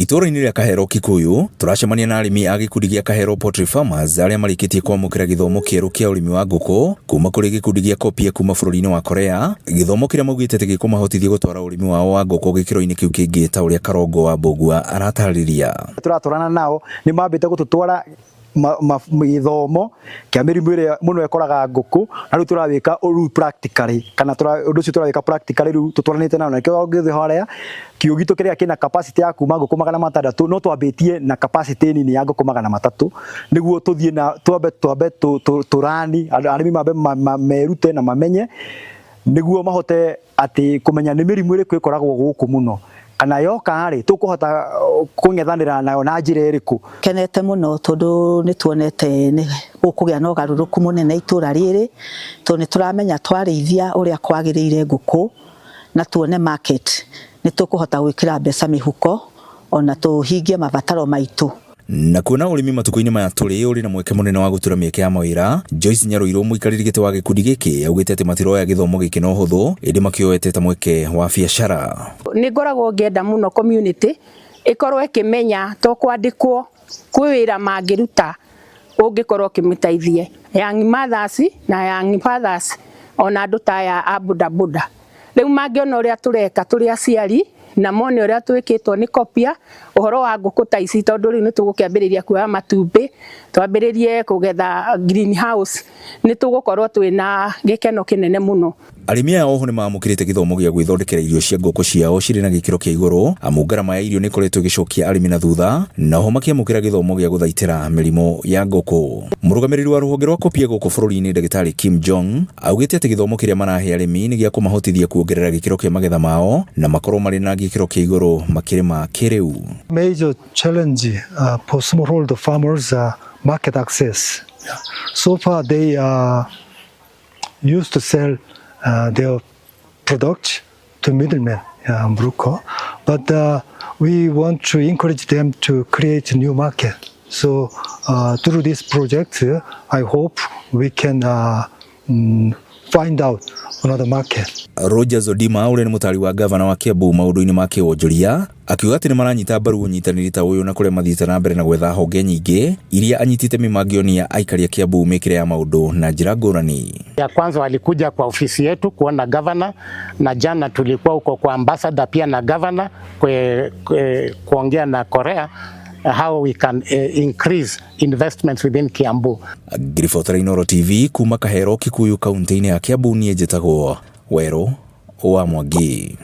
Itũra-inĩ rĩa Kũheo Kikuyu turacemania na arĩmi a gĩkundi gĩa Kũheo Poultry Farmers arĩa marĩkĩtie kwamũkĩra gĩthomo kĩerũ kĩa ũrĩmi wa ngũkũ kuuma kũrĩ gĩkundi gĩa kopia kuuma bũrũri-inĩ wa Korea, gĩthomo kĩrĩa maugĩte atĩ gĩkũmahotithia gũtwara ũrĩmi wao wa ngũkũ gĩkĩro-inĩ kĩu kĩngĩ ta ũrĩa Karongo wa Mbũgua aratarĩria. Tũratwarana nao nĩ mambĩte gũtũtwara gĩthomo kĩa mĩrimũ ĩrĩa mũno ĩkoraga ngũkũ, na rĩu tũrawĩka practically kana ũndũ ũcio tũrawĩka practically rĩu tũtwaranĩte nao, na kĩo gĩothe harĩa kiugũ gitũ kĩrĩa kĩna capacity ya kuma ngũkũ 600 no twambĩtie na capacity nini ya ngũkũ 300 nĩguo tũthiĩ na twambe tũrani arĩmi mambe merute na mamenye nĩguo mahote atĩ kũmenya nĩ mĩrimũ ĩrĩkũ ĩkoragwo gũkũ mũno, kana yoka rĩ tũkũhota kũng'ethanĩra nayo na njĩra ĩrĩkũ. Kenete mũno tondũ nĩ tuonete nĩ gũkũgĩa na ũgarũrũku mũnene itũra rĩrĩ, tondũ nĩ tũramenya twarĩithia ũrĩa kwagĩrĩire ngũkũ na tuone market nĩ tũkũhota gwĩkĩra mbeca mĩhuko ona tũhingie mabataro maitũ. Na kuona ũrĩmi matukũ-inĩ maya tũrĩ ũrĩ na mweke mũnene wa gũtura mĩeke ya mawĩra, Joyce Nyarũirũ mũikarĩri gĩtĩ wa gĩkundi gĩkĩ augĩte atĩ matiroya gĩthomo gĩkĩ na ũhũthũ, ĩndĩ makĩoete ta mweke wa biacara. Nĩ ngoragwo ngĩenda mũno community ĩkorwo ĩkĩmenya to kwandĩkwo kwĩ wĩra mangĩruta ũngĩkorwo ũkĩmĩteithie young mothers na young fathers ona andũ ta aya a bodaboda. Rĩu mangĩona ũrĩa tũreka tũrĩ aciari na mone ũrĩa twĩkĩtwo nĩ kopia ũhoro wa ngũkũ ta ici, tondũ rĩu nĩ tũgũkĩambĩrĩria kuoya matumbĩ, twambĩrĩrie kũgetha greenhouse, nĩ tũgũkorwo twĩna gĩkeno kĩnene mũno. Arĩmi aya oho nĩ mamũkĩrĩte gĩthomo gĩa gwĩthondekera irio cia ngũkũ ciao cirĩ na gĩkĩro kĩa igũrũ, amu ngarama ya irio nĩ ĩkoretwo ĩgĩcokia arĩmi na thutha, na oho makĩamũkĩra gĩthomo gĩa gũthaitĩra mĩrimũ ya ngũkũ. Mũrũgamĩrĩri wa rũhonge rwa kopia gũkũ bũrũri-inĩ Ndagĩtarĩ Kim Jong augĩte atĩ gĩthomo kĩrĩa marahe arĩmi nĩ gĩa kũmahotithia kuongerera gĩkĩro kĩa magetha mao na makorwo marĩ na gĩkĩro kĩa igũrũ makĩrĩma kĩrĩu. Major challenge for smallholder farmers are market access. So far they used to sell their products to middlemen, but we want to encourage them to create a new market. So through this project, I hope we can find out another market. Rogers Odima ũrĩa nĩ mũtari wa gavana wa Kiambu maũndũ-inĩ ma kĩwonjoria akiuga atĩ nĩ maranyita mbaru ũnyitanĩri ta ũyũ na kũrĩa mathiĩte na mbere na gwetha honge nyingĩ iria anyitĩte mangĩonia aikari a Kiambu mĩkĩre ya maũndũ na njĩra ngũrani. Ya kwanza walikuja kwa ofisi yetu kuona governor, na jana tulikuwa huko kwa ambassador pia na governor kuongea na Korea how we can increase investments within Kiambu. Grifotra Inoro TV kuuma Kũheo Kikuyu kaunti-inĩ ya Kiambu, niĩ njĩtagwo Werũ wa Mwangi.